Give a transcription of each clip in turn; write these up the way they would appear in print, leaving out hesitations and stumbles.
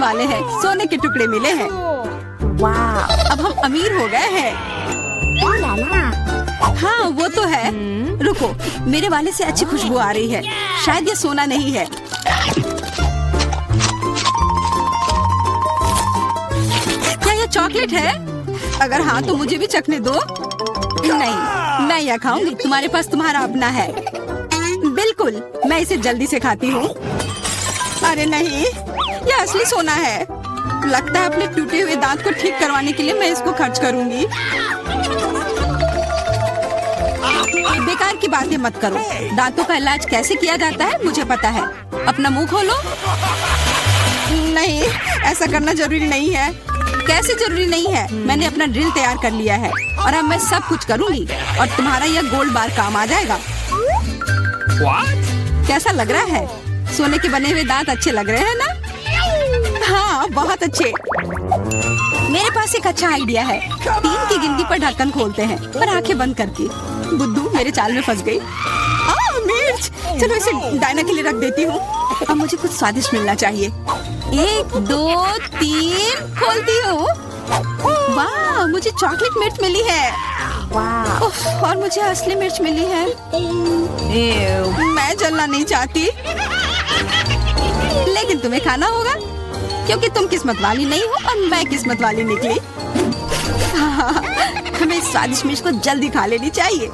वाले हैं, सोने के टुकड़े मिले हैं। वाह, अब हम अमीर हो गए हैं। हाँ वो तो है। रुको, मेरे वाले से अच्छी खुशबू आ रही है। शायद ये सोना नहीं है। क्या ये चॉकलेट है? अगर हाँ तो मुझे भी चखने दो। नहीं, मैं यह खाऊंगी। तुम्हारे पास तुम्हारा अपना है। बिल्कुल, मैं इसे जल्दी से खाती हूँ। अरे नहीं, यह असली सोना है। लगता है अपने टूटे हुए दांत को ठीक करवाने के लिए मैं इसको खर्च करूंगी। बेकार की बातें मत करो। दांतों का इलाज कैसे किया जाता है मुझे पता है। अपना मुंह खोलो। नहीं, ऐसा करना जरूरी नहीं है। कैसे जरूरी नहीं है? मैंने अपना ड्रिल तैयार कर लिया है और अब मैं सब कुछ करूंगी और तुम्हारा यह गोल्ड बार काम आ जाएगा। कैसा लग रहा है? सोने के बने हुए दांत अच्छे लग रहे हैं ना? हाँ, बहुत अच्छे। मेरे पास एक अच्छा आइडिया है। 3 की गिनती पर ढक्कन खोलते हैं पर आंखें बंद करके। बुद्धू मेरे चाल में फंस गई। मिर्च, चलो इसे डायना के लिए रख देती हूँ। अब मुझे कुछ स्वादिष्ट मिलना चाहिए। 1 2 3 खोलती हूँ। वाह, मुझे चॉकलेट मिर्च मिली है। वाह, और मुझे असली मिर्च मिली है। मैं जलना नहीं चाहती, लेकिन तुम्हें खाना होगा क्योंकि तुम किस्मत वाली नहीं हो और मैं किस्मत वाली निकली। हमें इस स्वादिष्ट मिर्च को जल्दी खा लेनी चाहिए।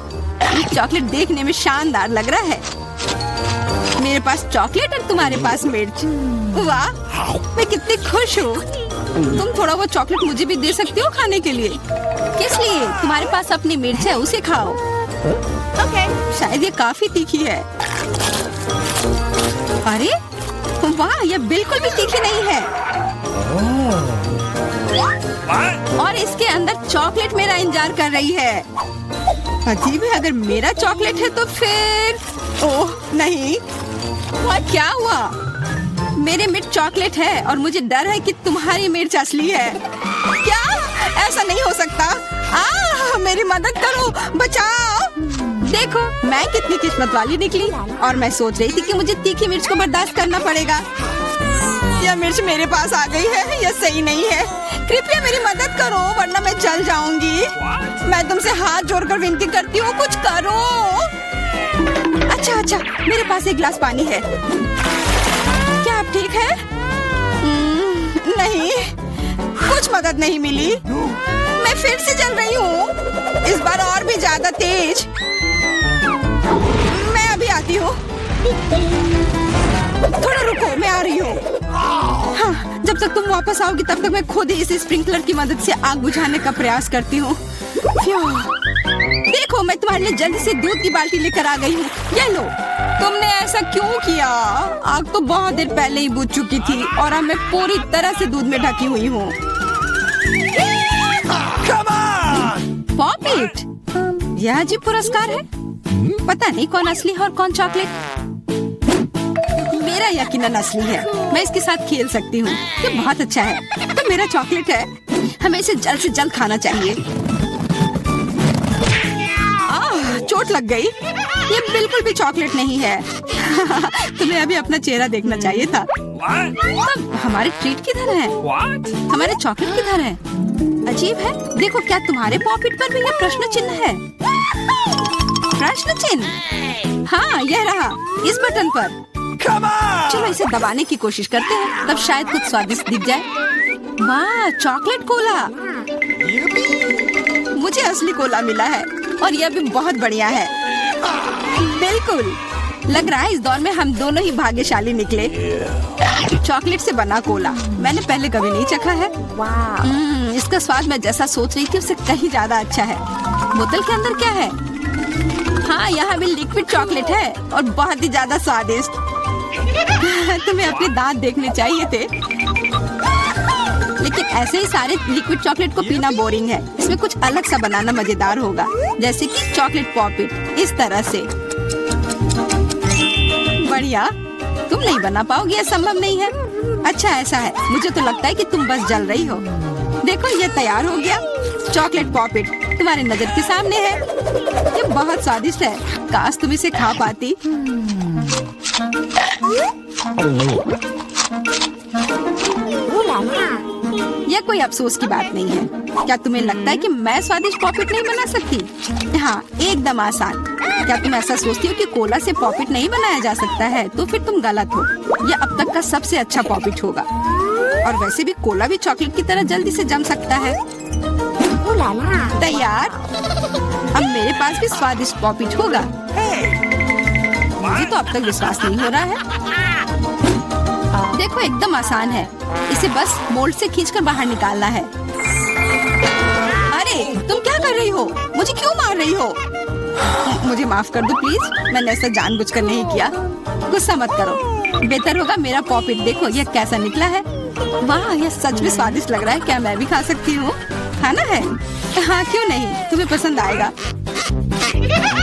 ये चॉकलेट देखने में शानदार लग रहा है। मेरे पास चॉकलेट और तुम्हारे पास मिर्च। वाह, मैं कितनी खुश हूँ। तुम थोड़ा वो चॉकलेट मुझे भी दे सकती हो खाने के लिए। किस लिए? तुम्हारे पास अपनी मिर्च है, उसे खाओ। शायद ये काफी तीखी है। अरे वाह, यह बिल्कुल भी तीखी नहीं है। और इसके अंदर चॉकलेट मेरा इंतजार कर रही है। अजीब है, अगर मेरा चॉकलेट है तो फिर ओह नहीं, क्या हुआ? मेरे मिर्च चॉकलेट है और मुझे डर है कि तुम्हारी मिर्च असली है। क्या? ऐसा नहीं हो सकता। मेरी मदद करो, बचाओ। देखो मैं कितनी किस्मत वाली निकली और मैं सोच रही थी कि मुझे तीखी मिर्च को बर्दाश्त करना पड़ेगा। यह मिर्च मेरे पास आ गई है, यह सही नहीं है। कृपया मेरी मदद करो वरना मैं जल जाऊंगी। मैं तुमसे हाथ जोड़कर विनती करती हूँ, कुछ करो। अच्छा, मेरे पास एक गिलास पानी है। क्या आप ठीक है? नहीं, कुछ मदद नहीं मिली। मैं फिर से जल रही हूँ, इस बार और भी ज्यादा तेज। मैं अभी आती हूँ। थोड़ा रुको, मैं आ रही हूँ। हाँ, जब तक तुम वापस आओगी तब तक मैं खुद ही इस स्प्रिंकलर की मदद से आग बुझाने का प्रयास करती हूँ। देखो, मैं तुम्हारे लिए जल्दी से दूध की बाल्टी लेकर आ गई हूँ। ये लो। तुमने ऐसा क्यों किया? आग तो बहुत देर पहले ही बुझ चुकी थी और अब मैं पूरी तरह से दूध में ढकी हुई हूँ। पॉपिट, यह अजीब पुरस्कार है। पता नहीं कौन असली है और कौन चॉकलेट। मेरा यकीनन असली है। मैं इसके साथ खेल सकती हूँ। ये बहुत अच्छा है। तो मेरा चॉकलेट है, हमें इसे जल्द से जल्द खाना चाहिए। चोट लग गई। ये बिल्कुल भी चॉकलेट नहीं है। तुम्हें अभी अपना चेहरा देखना चाहिए था। तब हमारे ट्रीट किधर है? हमारे चॉकलेट किधर है? अजीब है। देखो, क्या तुम्हारे पॉकेट पर भी यह प्रश्न चिन्ह है? प्रश्न चिन्ह? हाँ, यह रहा, इस बटन पर। चलो इसे दबाने की कोशिश करते हैं, तब शायद कुछ स्वादिष्ट दिख जाए। वाह, चॉकलेट कोला। मुझे असली कोला मिला है और यह भी बहुत बढ़िया है। बिल्कुल, लग रहा है इस दौर में हम दोनों ही भाग्यशाली निकले। चॉकलेट से बना कोला मैंने पहले कभी नहीं चखा है। इसका स्वाद मैं जैसा सोच रही थी उससे कहीं ज्यादा अच्छा है। बोतल के अंदर क्या है? हाँ, यहाँ भी लिक्विड चॉकलेट है और बहुत ही ज्यादा स्वादिष्ट। तुम्हें अपने दांत देखने चाहिए थे। लेकिन ऐसे ही सारे लिक्विड चॉकलेट को पीना बोरिंग है। इसमें कुछ अलग सा बनाना मजेदार होगा, जैसे कि चॉकलेट पॉपिट, इस तरह से। बढ़िया। तुम नहीं बना पाओगी, यह संभव नहीं है। अच्छा, ऐसा है। मुझे तो लगता है कि तुम बस जल रही हो। देखो, ये तैयार हो गया। चॉकलेट पॉपिट तुम्हारी नजर के सामने है। ये बहुत स्वादिष्ट है। काश तुम इसे खा पाती। यह कोई अफसोस की बात नहीं है। क्या तुम्हें लगता है कि मैं स्वादिष्ट पॉपिट नहीं बना सकती? हाँ, एकदम आसान। क्या तुम ऐसा सोचती हो कि कोला से पॉपिट नहीं बनाया जा सकता है? तो फिर तुम गलत हो। यह अब तक का सबसे अच्छा पॉपिट होगा। और वैसे भी कोला भी चॉकलेट की तरह जल्दी से जम सकता है। तैयार? अब मेरे पास भी स्वादिष्ट पॉपिट होगा। मुझे तो अब तक विश्वास नहीं हो रहा है। देखो, एकदम आसान है। इसे बस मोल्ड से खींचकर बाहर निकालना है। अरे, तुम क्या कर रही हो? मुझे क्यों मार रही हो? मुझे माफ कर दो प्लीज। मैंने ऐसा जानबूझकर नहीं किया। गुस्सा मत करो। बेहतर होगा मेरा पॉपिट देखो यह कैसा निकला है। वाह, यह सच में स्वादिष्ट लग रहा है। क्या मैं भी खा सकती हूँ? खाना है? हाँ, क्यों नहीं, तुम्हें पसंद आएगा।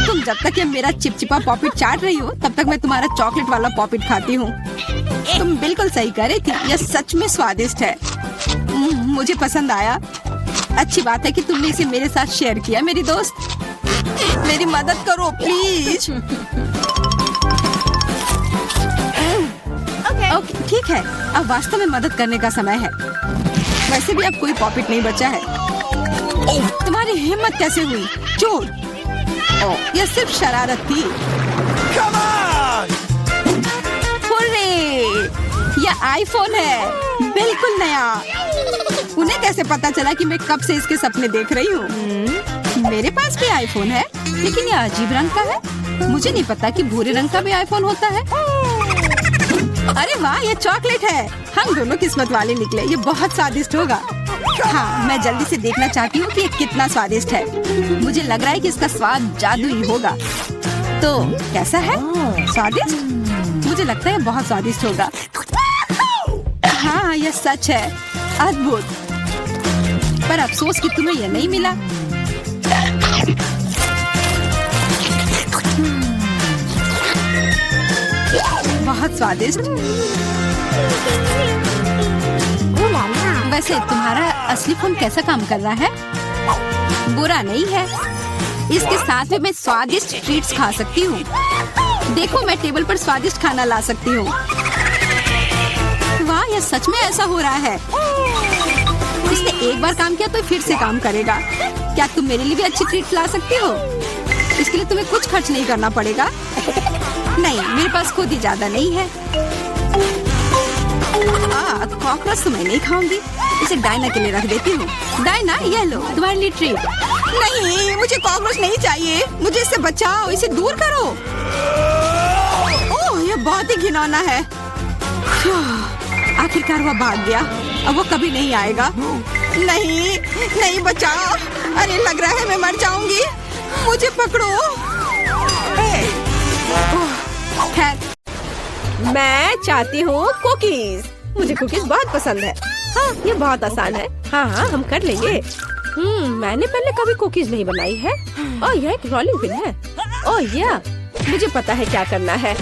तुम जब तक ये मेरा चिपचिपा पॉपिट चाट रही हो तब तक मैं तुम्हारा चॉकलेट वाला पॉपिट खाती हूँ। तुम बिल्कुल सही कह रही थी, यह सच में स्वादिष्ट है। मुझे पसंद आया। अच्छी बात है कि तुमने इसे मेरे साथ शेयर किया। मेरी दोस्त, मेरी मदद करो प्लीज। ओके, ठीक है। अब वास्तव में मदद करने का समय है। वैसे भी अब कोई पॉपिट नहीं बचा है। तुम्हारी हिम्मत कैसे हुई? चोर! यह सिर्फ शरारत थी। हुर्रे! यह आईफोन है, बिल्कुल नया। उन्हें कैसे पता चला कि मैं कब से इसके सपने देख रही हूँ? मेरे पास भी आईफोन है, लेकिन यह अजीब रंग का है। मुझे नहीं पता कि भूरे रंग का भी आईफोन होता है। अरे वाह, ये चॉकलेट है। हम दोनों किस्मत वाले निकले। ये बहुत स्वादिष्ट होगा। हाँ, मैं जल्दी से देखना चाहती हूँ कि ये कितना स्वादिष्ट है। मुझे लग रहा है कि इसका स्वाद जादुई होगा। तो कैसा है? स्वादिष्ट? मुझे लगता है बहुत स्वादिष्ट होगा। हाँ, यह सच है। अद्भुत। पर अफसोस कि तुम्हें यह नहीं मिला। बहुत स्वादिष्ट। वैसे तुम्हारा असली फोन कैसा काम कर रहा है? बुरा नहीं है। इसके साथ में मैं स्वादिष्ट ट्रीट्स खा सकती हूँ। देखो, मैं टेबल पर स्वादिष्ट खाना ला सकती हूँ। वाह, यह सच में ऐसा हो रहा है। इसने एक बार काम किया तो फिर से काम करेगा। क्या तुम मेरे लिए भी अच्छी ट्रीट ला सकती हो? इसके लिए तुम्हें कुछ खर्च नहीं करना पड़ेगा। नहीं, मेरे पास खुद ही ज्यादा नहीं है। कॉकरोच तो मैं नहीं खाऊंगी। इसे डायना के लिए रख देती हूँ। डायना, ये लो तुम्हारे लिए ट्रीट। नहीं, मुझे कॉकरोच नहीं चाहिए। मुझे इससे बचाओ, इसे दूर करो। ओह, ये बहुत ही घिनौना है। आखिरकार वह भाग गया। अब वो कभी नहीं आएगा। नहीं, नहीं, बचाओ। अरे, लग रहा है मैं मर जाऊंगी। मुझे पकड़ो। खैर, मैं चाहती हूँ कुकीज। मुझे कुकीज बहुत पसंद है। हाँ, ये बहुत आसान है। हाँ, हम कर लेंगे। मैंने पहले कभी कुकीज नहीं बनाई है। ओह, यह एक रोलिंग पिन है। ओह या, मुझे पता है क्या करना है।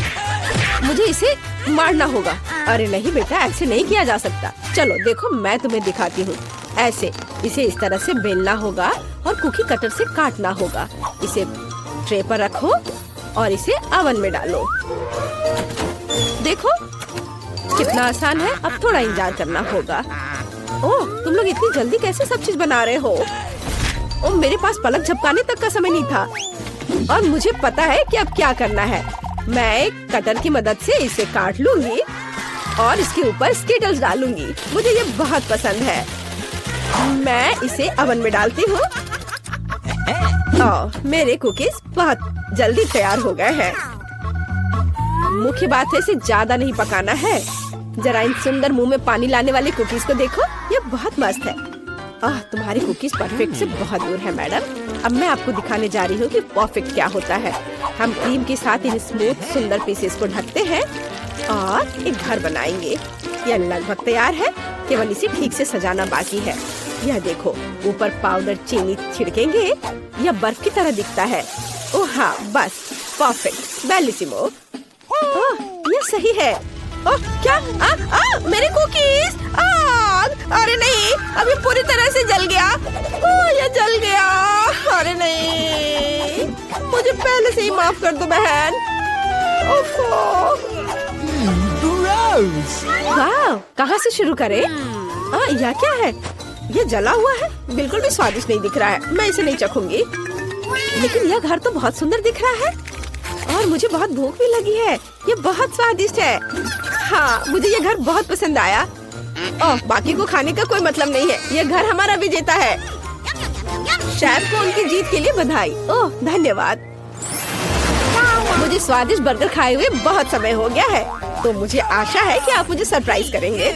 मुझे इसे मारना होगा। अरे नहीं बेटा, ऐसे नहीं किया जा सकता। चलो देखो, मैं तुम्हें दिखाती हूँ। ऐसे इसे इस तरह से बेलना होगा और कुकी कटर से काटना होगा। इसे ट्रे पर रखो और इसे ओवन में डालो। देखो कितना आसान है। अब थोड़ा इंतजार करना होगा। ओह, तुम लोग इतनी जल्दी कैसे सब चीज बना रहे हो? ओह, मेरे पास पलक झपकाने तक का समय नहीं था। और मुझे पता है कि अब क्या करना है। मैं एक कटर की मदद से इसे काट लूंगी और इसके ऊपर स्किटल्स डालूंगी। मुझे ये बहुत पसंद है। मैं इसे ओवन में डालती हूँ। मेरे कुकीज बहुत जल्दी तैयार हो गए हैं। मुख्य बात है, इसे ज्यादा नहीं पकाना है। जरा इन सुंदर मुंह में पानी लाने वाले कुकीज को देखो, ये बहुत मस्त है। तुम्हारी कुकीज परफेक्ट से बहुत दूर है मैडम। अब मैं आपको दिखाने जा रही हूँ कि परफेक्ट क्या होता है। हम क्रीम के साथ इन स्मूथ सुंदर पीसेस को ढकते हैं और एक घर बनाएंगे। यह लगभग तैयार है, केवल इसे ठीक से सजाना बाकी है। यह देखो, ऊपर पाउडर चीनी छिड़केंगे। यह बर्फ की तरह दिखता है। ओह हाँ, बस परफेक्ट, बेलिसिमो। यह सही है। ओह क्या? मेरे कुकीज! अरे नहीं, अभी पूरी तरह से जल गया। यह जल गया। अरे नहीं, मुझे पहले से ही माफ कर दो बहन। वाह, कहाँ से शुरू करें? यह क्या है? ये जला हुआ है, बिल्कुल भी स्वादिष्ट नहीं दिख रहा है। मैं इसे नहीं चखूंगी। लेकिन यह घर तो बहुत सुंदर दिख रहा है और मुझे बहुत भूख भी लगी है। ये बहुत स्वादिष्ट है। हाँ, मुझे ये घर बहुत पसंद आया। ओह, बाकी को खाने का कोई मतलब नहीं है। ये घर हमारा विजेता है। शेफ को उनकी जीत के लिए बधाई। ओह, धन्यवाद। मुझे स्वादिष्ट बर्गर खाए हुए बहुत समय हो गया है, तो मुझे आशा है कि आप मुझे सरप्राइज करेंगे।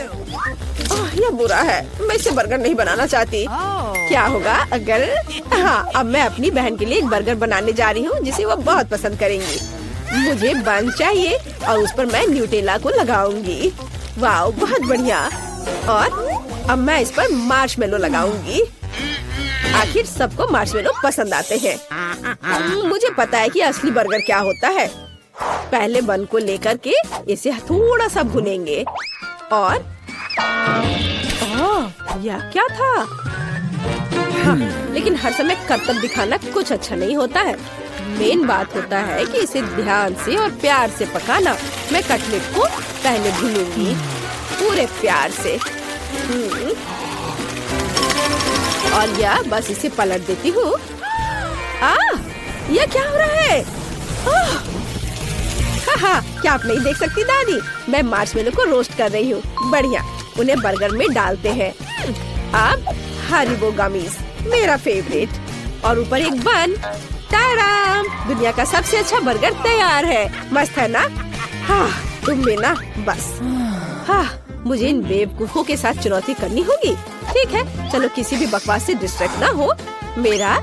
ओह, यह बुरा है। मैं इसे बर्गर नहीं बनाना चाहती। क्या होगा अगर हाँ, अब मैं अपनी बहन के लिए एक बर्गर बनाने जा रही हूँ जिसे वो बहुत पसंद करेंगी। मुझे बन चाहिए और उस पर मैं न्यूटेला को लगाऊंगी। वाह, बहुत बढ़िया। और अब मैं इस पर मार्शमेलो लगाऊंगी। आखिर सबको मार्शमेलो पसंद आते हैं। मुझे पता है कि असली बर्गर क्या होता है। पहले बन को लेकर के इसे थोड़ा सा भुनेंगे और यह क्या था? हाँ, लेकिन हर समय करतब दिखाना कुछ अच्छा नहीं होता है। मेन बात होता है कि इसे ध्यान से और प्यार से पकाना। मैं कटलेट को पहले भूनूंगी पूरे प्यार से। और यह बस इसे पलट देती हूँ। यह क्या हो रहा है? हाँ, क्या आप नहीं देख सकती दादी? मैं मार्शमेलो को रोस्ट कर रही हूँ। बढ़िया, उन्हें बर्गर में डालते हैं। अब हरीबो गमीज, मेरा फेवरेट, और ऊपर एक बन। ताराम, दुनिया का सबसे अच्छा बर्गर तैयार है। मस्त है ना? हाँ, तुम में ना बस। हाँ, मुझे इन बेवकूफों के साथ चुनौती करनी होगी। ठीक है, चलो किसी भी बकवास से डिस्ट्रैक्ट ना हो। मेरा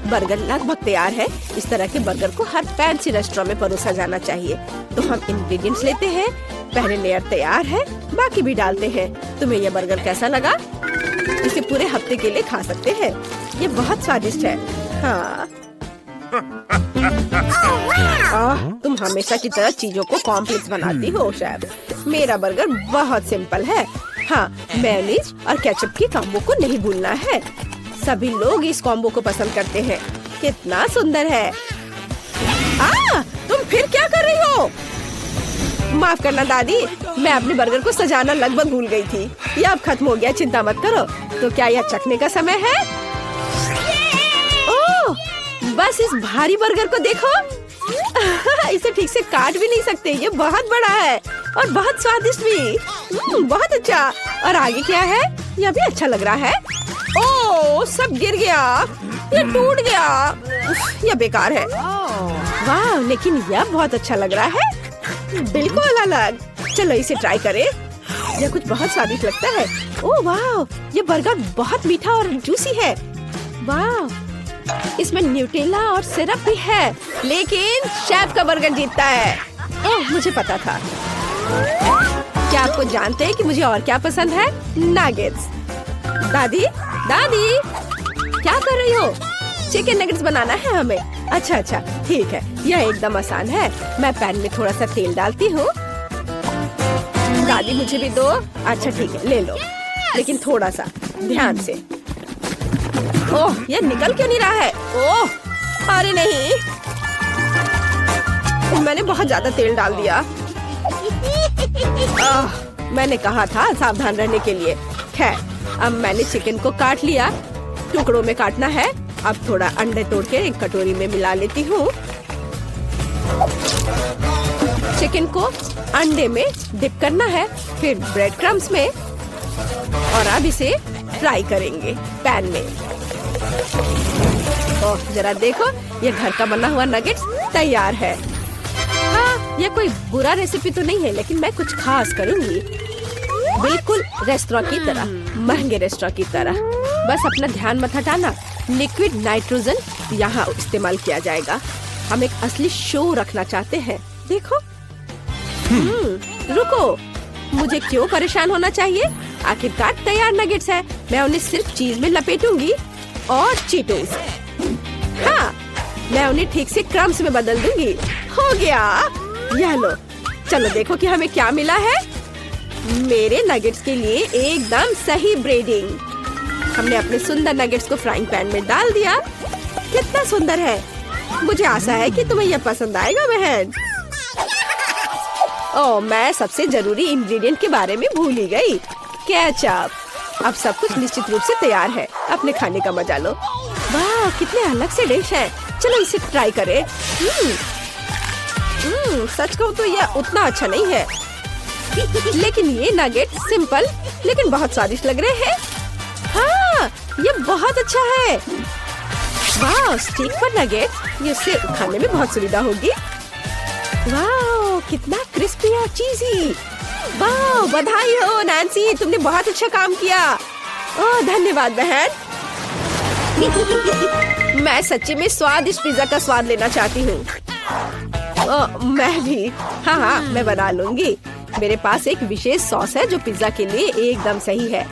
बर्गर लगभग तैयार है। इस तरह के बर्गर को हर फैंसी रेस्टोरेंट में परोसा जाना चाहिए। तो हम इंग्रेडिएंट्स लेते हैं। पहले लेयर तैयार है, बाकी भी डालते हैं। तुम्हें यह बर्गर कैसा लगा? इसे पूरे हफ्ते के लिए खा सकते हैं। ये बहुत स्वादिष्ट है। हाँ। तुम हमेशा की तरह चीजों को कॉम्प्लेक्स बनाती हो शेफ। मेरा बर्गर बहुत सिंपल है। हाँ, मेयोनीज और केचप की कॉम्बो को नहीं भूलना है। सभी लोग इस कॉम्बो को पसंद करते हैं। कितना सुंदर है। तुम फिर क्या कर रही हो? माफ करना दादी, मैं अपने बर्गर को सजाना लगभग भूल गई थी। यह अब खत्म हो गया, चिंता मत करो। तो क्या यह चखने का समय है? ओह, बस इस भारी बर्गर को देखो। इसे ठीक से काट भी नहीं सकते। ये बहुत बड़ा है और बहुत स्वादिष्ट भी। बहुत अच्छा। और आगे क्या है? यह भी अच्छा लग रहा है। ओह, सब गिर गया। ये टूट गया। यह बेकार है। वाह, लेकिन यह बहुत अच्छा लग रहा है। बिल्कुल अलग। चलो इसे ट्राई करें। यह कुछ बहुत स्वादिष्ट लगता है। ओह वाह, ये बर्गर बहुत मीठा और जूसी है। वाह, इसमें न्यूटेला और सिरप भी है। लेकिन शेफ का बर्गर जीतता है। ओह, मुझे पता था। क्या आपको जानते हैं कि मुझे और क्या पसंद है? नगेट्स। दादी, दादी, क्या कर रही हो? चिकन नगेट्स बनाना है हमें। अच्छा अच्छा, ठीक है, यह एकदम आसान है। मैं पैन में थोड़ा सा तेल डालती हूँ। दादी, मुझे भी दो। अच्छा ठीक है, ले लो, लेकिन थोड़ा सा ध्यान से। ओह, यह निकल क्यों नहीं रहा है? ओह, अरे नहीं, मैंने बहुत ज्यादा तेल डाल दिया। मैंने कहा था सावधान रहने के लिए। खैर, अब मैंने चिकन को काट लिया। टुकड़ों में काटना है। अब थोड़ा अंडे तोड़ के एक कटोरी में मिला लेती हूँ। चिकन को अंडे में डिप करना है, फिर ब्रेड क्रम्स में, और अब इसे फ्राई करेंगे पैन में। ओह, जरा देखो, ये घर का बना हुआ नगेट्स तैयार है। हाँ, ये कोई बुरा रेसिपी तो नहीं है, लेकिन मैं कुछ खास करूंगी। बिल्कुल रेस्टोरेंट की तरह, महंगे रेस्टोरेंट की तरह। बस अपना ध्यान मत हटाना। लिक्विड नाइट्रोजन यहाँ इस्तेमाल किया जाएगा। हम एक असली शो रखना चाहते हैं। देखो। रुको, मुझे क्यों परेशान होना चाहिए? आखिरकार तैयार नगेट्स है। मैं उन्हें सिर्फ चीज में लपेटूंगी और चीटोस। हाँ, मैं उन्हें ठीक से क्रम्स में बदल दूंगी। हो गया। यह लो, चलो देखो कि हमें क्या मिला है। मेरे नगेट्स के लिए एकदम सही ब्रेडिंग। हमने अपने सुंदर नगेट्स को फ्राइंग पैन में डाल दिया। कितना सुंदर है। मुझे आशा है कि तुम्हें यह पसंद आएगा बहन। ओह, मैं सबसे जरूरी इंग्रेडिएंट के बारे में भूल ही गई, केचप। अब सब कुछ निश्चित रूप से तैयार है। अपने खाने का मजा लो। वाह, कितने अलग से डिश है। चलो इसे ट्राई करें। सच कहूँ तो यह उतना अच्छा नहीं है, लेकिन ये नगेट सिंपल लेकिन बहुत स्वादिष्ट लग रहे हैं। हाँ, ये बहुत अच्छा है। वाह, स्टिक पर नगेट, ये इससे खाने में बहुत सुविधा होगी। वाह, कितना क्रिस्पी और चीज़ी। वाह, बधाई हो नैन्सी, तुमने बहुत अच्छा काम किया। ओह, धन्यवाद बहन। मैं सच्ची में स्वादिष्ट पिज्जा का स्वाद लेना चाहती हूँ। मैं भी। हाँ, मैं बना लूंगी। मेरे पास एक विशेष सॉस है जो पिज्जा के लिए एकदम सही है।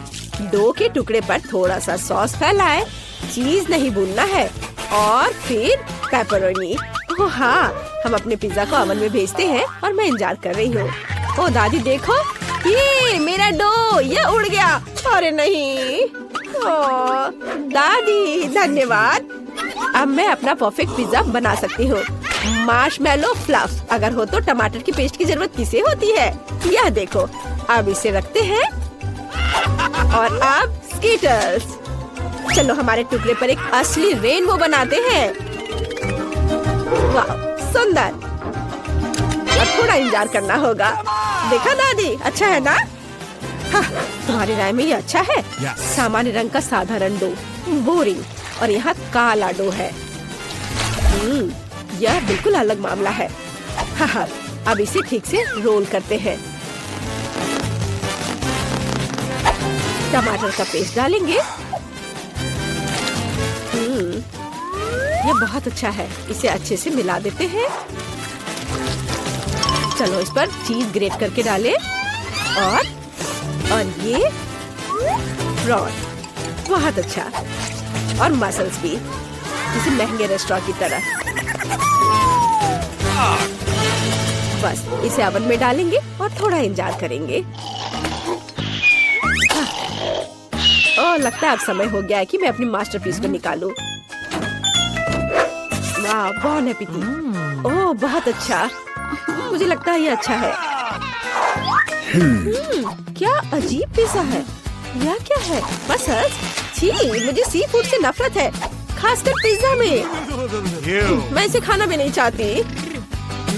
डो के टुकड़े पर थोड़ा सा सॉस फैलाए, चीज नहीं भूनना है, और फिर पेपरोनी। ओह हाँ, हम अपने पिज्जा को ओवन में भेजते हैं और मैं इंतजार कर रही हूँ। ओ दादी देखो, ये मेरा डो ये उड़ गया। अरे नहीं। ओ दादी धन्यवाद। अब मैं अपना परफेक्ट पिज्जा बना सकती हूँ। मार्शमैलो फ्लफ, अगर हो तो टमाटर की पेस्ट की जरूरत किसे होती है। यह देखो, अब इसे रखते हैं और अब स्कीटर्स। चलो हमारे टुकड़े पर एक असली रेनबो बनाते हैं। वाह, सुंदर। अब थोड़ा इंतजार करना होगा। देखा दादी, अच्छा है ना? हाँ, तुम्हारी राय में ये अच्छा है। सामान्य रंग का साधारण डो, बोरिंग, और यहाँ काला डो है। यह बिल्कुल अलग मामला है। हाँ, अब इसे ठीक से रोल करते हैं। टमाटर का पेस्ट डालेंगे। यह बहुत अच्छा है। इसे अच्छे से मिला देते हैं। चलो इस पर चीज ग्रेट करके डालें, और ये प्रॉन, बहुत अच्छा, और मसल्स भी, किसी महंगे रेस्टोरेंट की तरह। बस इसे ओवन में डालेंगे और थोड़ा इंतजार करेंगे। ओह, लगता है अब समय हो गया है कि मैं अपनी मास्टरपीस को निकालूं। वाह, बहुत एपिटी। ओह, बहुत अच्छा। मुझे लगता है ये अच्छा है। क्या अजीब पिज़्ज़ा है। यह क्या है? मसल्स? छी, मुझे सी फूड से नफरत है, खासकर पिज़्ज़ा में। मैं इसे खाना भी नहीं चाहती,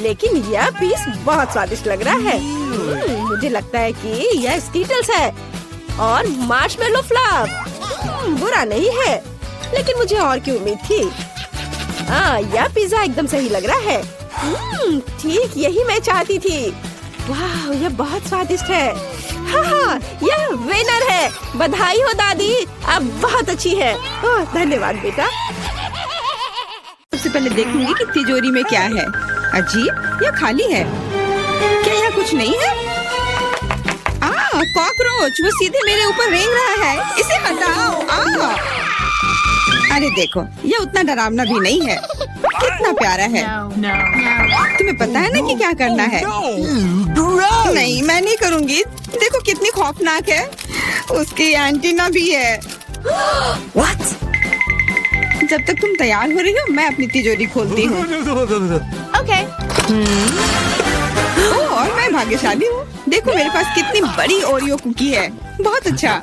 लेकिन यह पीस बहुत स्वादिष्ट लग रहा है। मुझे लगता है कि यह स्कीटल्स है और मार्शमैलो फ्लफ। बुरा नहीं है, लेकिन मुझे और की उम्मीद थी। यह पिज़्ज़ा एकदम सही लग रहा है। ठीक यही मैं चाहती थी। वाह, यह बहुत स्वादिष्ट है। हाँ, यह विनर है। बधाई हो दादी, आप बहुत अच्छी है। धन्यवाद बेटा। सबसे पहले देखूंगी कि तिजोरी में क्या है। अजीब, यह खाली है। क्या यहाँ कुछ नहीं है? कॉकरोच, वो सीधे मेरे ऊपर रेंग रहा है। इसे हटाओ। अरे देखो, ये उतना डरावना भी नहीं है। कितना प्यारा है। तुम्हें पता है ना कि क्या करना है? नहीं, मैं नहीं करूँगी। देखो कितनी खौफनाक है। उसकी एंटीना भी है। What? जब तक तुम तैयार हो रही हो, मैं अपनी तिजोरी खोलती हूँ। ओके। और मैं भाग्यशाली हूँ। देखो मेरे पास कितनी बड़ी ओरियो कुकी है। बहुत अच्छा।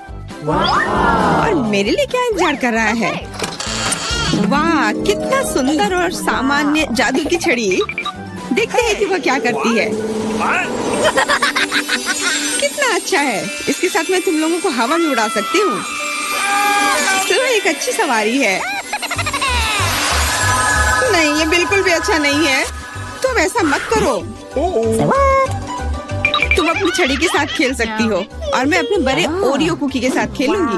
और मेरे लिए क्या इंतजार कर रहा है? वाह, कितना सुंदर और सामान्य जादू की छड़ी। देखते हैं कि वह क्या करती है। कितना अच्छा है। इसके साथ मैं तुम लोगों को हवा में उड़ा सकती हूँ। तो एक अच्छी सवारी है। नहीं, ये बिल्कुल भी अच्छा नहीं है। तुम ऐसा मत करो। तुम अपनी छड़ी के साथ खेल सकती हो और मैं अपने बड़े ओरियो कुकी के साथ खेलूंगी।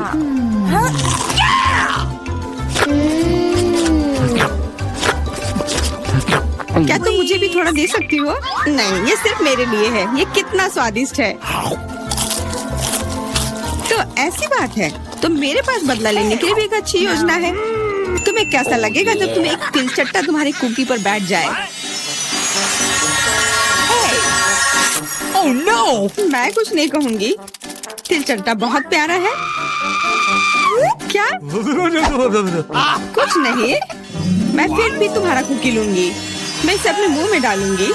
क्या तुम मुझे भी थोड़ा दे सकती हो? नहीं, ये सिर्फ मेरे लिए है। ये कितना स्वादिष्ट है। तो ऐसी बात है, तो मेरे पास बदला लेने के लिए भी एक अच्छी योजना है। तुम्हें कैसा लगेगा जब तुम्हें एक तिलचट्टा तुम्हारी कुकी पर बैठ जाए? Oh, no! मैं कुछ नहीं कहूँगी। तिलचट्टा बहुत प्यारा है। क्या? कुछ नहीं। मैं फिर भी तुम्हारा कुकी लूंगी। मैं इसे अपने मुंह में डालूंगी।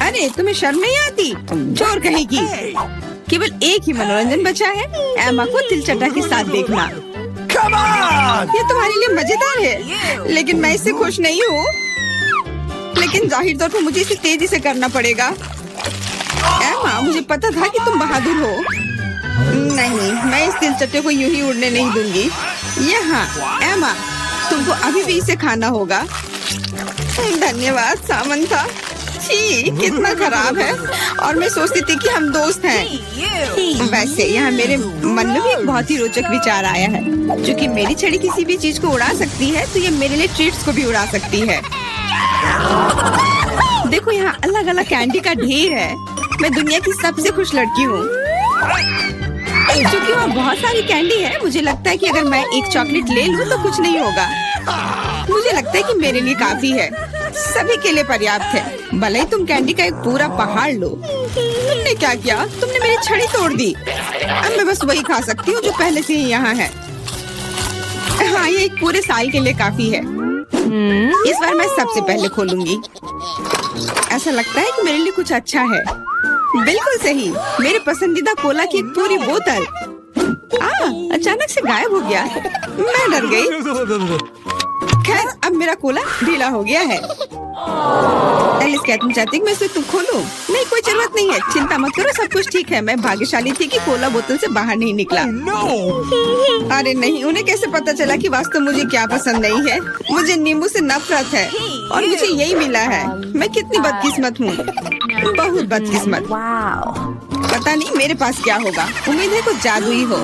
अरे तुम्हें शर्म नहीं आती? चोर कहेगी। केवल एक ही मनोरंजन बचा है, एमा को तिलचटा के साथ देखना। ये तुम्हारे लिए मजेदार है, लेकिन मैं इससे खुश नहीं हूँ। लेकिन जाहिर तौर पर मुझे इसे तेजी से करना पड़ेगा। एमा, मुझे पता था कि तुम बहादुर हो। नहीं, मैं इस तिलचट्टे को यूं ही उड़ने नहीं दूंगी। यहाँ एमा, तुमको अभी भी इसे खाना होगा। धन्यवाद सामंथा। छी, कितना खराब है। और मैं सोचती थी कि हम दोस्त हैं। वैसे यहाँ मेरे मन में भी एक बहुत ही रोचक विचार आया है। क्योंकि मेरी छड़ी किसी भी चीज को उड़ा सकती है, तो ये मेरे लिए ट्रीट्स को भी उड़ा सकती है। देखो, यहाँ अलग अलग कैंडी का ढेर है। मैं दुनिया की सबसे खुश लड़की हूँ। क्योंकि वहाँ बहुत सारी कैंडी है, मुझे लगता है कि अगर मैं एक चॉकलेट ले लूँ तो कुछ नहीं होगा। मुझे लगता है कि मेरे लिए काफी है, सभी के लिए पर्याप्त है। भले ही तुम कैंडी का एक पूरा पहाड़ लो। तुमने क्या किया? तुमने मेरी छड़ी तोड़ दी। अब मैं बस वही खा सकती हूँ जो पहले से ही यहाँ है। हाँ, ये एक पूरे साल के लिए काफी है। इस बार मैं सबसे पहले खोलूंगी। ऐसा लगता है कि मेरे लिए कुछ अच्छा है। बिल्कुल सही, मेरे पसंदीदा कोला की एक पूरी बोतल। अचानक से गायब हो गया। मैं डर गई। खैर, अब मेरा कोला ढीला हो गया है। एलिस, क्या तुम चाहती मैं इसे तुम खोलूं? नहीं, कोई जरूरत नहीं है। चिंता मत करो, सब कुछ ठीक है। मैं भाग्यशाली थी कि कोला बोतल से बाहर नहीं निकला। अरे नहीं, उन्हें कैसे पता चला कि वास्तव मुझे क्या पसंद नहीं है? मुझे नींबू से नफरत है और मुझे यही मिला है। मैं कितनी बदकिस्मत हूँ, बहुत बदकिस्मत। पता नहीं मेरे पास क्या होगा। उम्मीद है कुछ जादुई हो।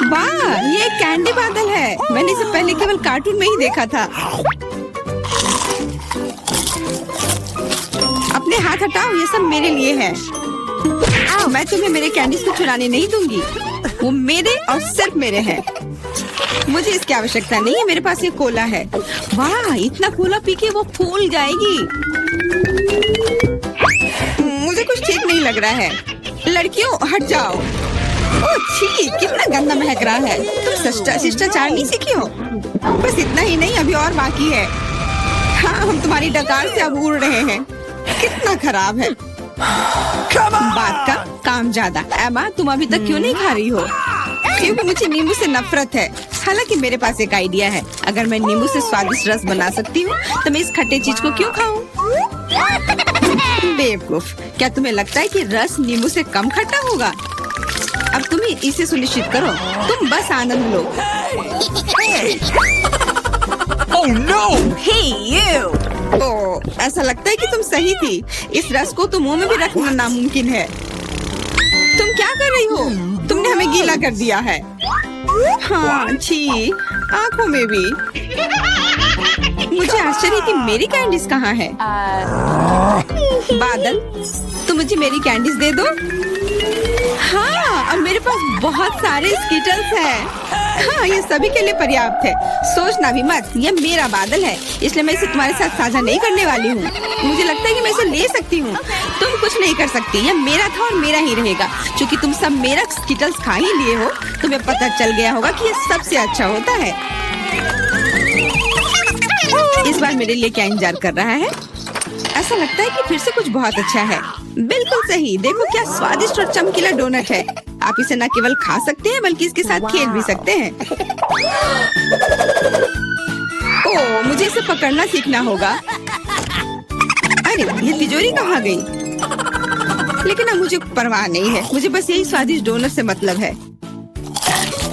वाह, ये कैंडी बादल है। मैंने इसे पहले केवल कार्टून में ही देखा था। अपने हाथ हटाओ, ये सब मेरे लिए है। मैं तुम्हें मेरे कैंडीज को चुराने नहीं दूंगी। वो मेरे और सिर्फ मेरे हैं। मुझे इसकी आवश्यकता नहीं है। मेरे पास ये कोला है। वाह, इतना कोला पी के वो फूल जाएगी। मुझे कुछ ठीक नहीं लग रहा है। लड़कियों, हट जाओ। ओह छी, कितना गंदा महक रहा है। तुम शिष्टाचार नहीं सीखी हो? बस इतना ही नहीं, अभी और बाकी है। हाँ, हम तुम्हारी डकार से अब उड़ रहे हैं। कितना खराब है। बात का काम ज्यादा। एमा, तुम अभी तक क्यों नहीं खा रही हो? क्योंकि मुझे नींबू से नफरत है। हालांकि मेरे पास एक आइडिया है। अगर मैं नींबू से स्वादिष्ट रस बना सकती हूँ, तो मैं इस खट्टे चीज को क्यों खाऊं? बेवकूफ, क्या तुम्हें लगता है कि रस नींबू से कम खट्टा होगा? अब तुम ही इसे सुनिश्चित करो। तुम बस आनंद लो। Oh no! Hey, you! ओह, ऐसा लगता है कि तुम सही थी। इस रस को तो मुंह में भी रखना नामुमकिन है। तुम क्या कर रही हो? तुमने हमें गीला कर दिया है। हाँ, छी, आंखों में भी। मुझे आश्चर्य कि मेरी कैंडीज कहाँ है? बादल, तुम मुझे मेरी कैंडीज दे दो। हाँ, अब मेरे पास बहुत सारे स्कीटल्स हैं। हाँ, ये सभी के लिए पर्याप्त है। सोचना भी मत, ये मेरा बादल है, इसलिए मैं इसे तुम्हारे साथ साझा नहीं करने वाली हूँ। मुझे लगता है कि मैं इसे ले सकती हूँ। तुम कुछ नहीं कर सकती। ये मेरा था और मेरा ही रहेगा। क्योंकि तुम सब मेरा स्कीटल्स खा ही लिए हो, तुम्हें पता चल गया होगा कि ये सबसे अच्छा होता है। इस बार मेरे लिए क्या इंतजार कर रहा है? ऐसा लगता है कि फिर से कुछ बहुत अच्छा है। बिल्कुल सही, देखो क्या स्वादिष्ट और चमकीला डोनट है। आप इसे न केवल खा सकते हैं, बल्कि इसके साथ खेल भी सकते हैं। ओह, मुझे इसे पकड़ना सीखना होगा। अरे, ये तिजोरी कहाँ गई? लेकिन अब मुझे परवाह नहीं है। मुझे बस यही स्वादिष्ट डोनट से मतलब है।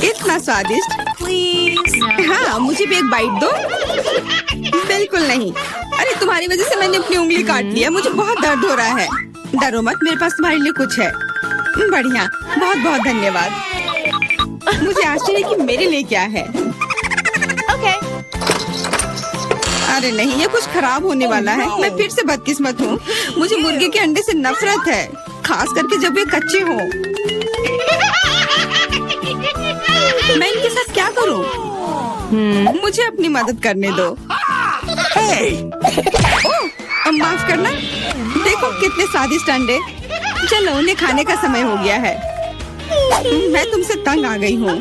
इतना स्वादिष्ट। हाँ, मुझे भी एक बाइट दो। बिल्कुल नहीं। अरे, तुम्हारी वजह से मैंने अपनी उंगली काट लिया। मुझे बहुत दर्द हो रहा है। डरो मत, मेरे पास तुम्हारे लिए कुछ है। बढ़िया, बहुत बहुत धन्यवाद। मुझे आश्चर्य कि मेरे लिए क्या है। Okay. अरे नहीं, ये कुछ खराब होने वाला है। मैं फिर से बदकिस्मत हूँ। मुझे मुर्गे के अंडे से नफरत है, खास करके जब वे कच्चे हों। मैं इनके साथ क्या करूँ? मुझे अपनी मदद करने दो। ओह, माफ करना। देखो कितने स्वादिष्ट अंडे। चलो, उन्हें खाने का समय हो गया है। मैं तुमसे तंग आ गई हूँ।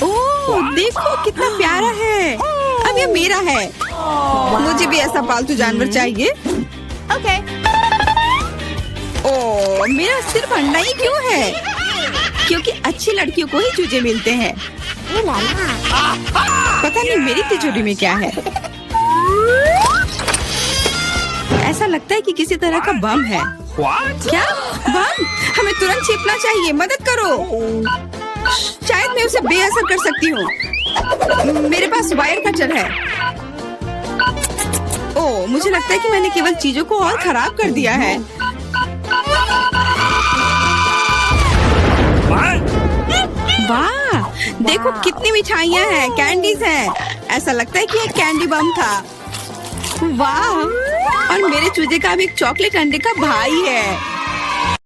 ओह, देखो कितना प्यारा है। अब ये मेरा है। मुझे भी ऐसा पालतू जानवर चाहिए। Okay. ओह, मेरा सिर्फ अंडा ही क्यों है? क्योंकि अच्छी लड़कियों को ही चूजे मिलते हैं। पता नहीं मेरी तिजोरी में क्या है। ऐसा लगता है कि किसी तरह का बम है। What? क्या बम? हमें तुरंत छिपना चाहिए, मदद करो। शायद मैं उसे बेअसर कर सकती हूँ। मेरे पास वायर कटर है। ओह, मुझे लगता है कि मैंने केवल चीजों को और खराब कर दिया है। What? वाह, देखो कितनी मिठाइयाँ हैं, कैंडीज हैं। ऐसा लगता है कि एक कैंडी बम था। वाह, और मेरे चूजे का भी एक चॉकलेट अंडे का भाई है।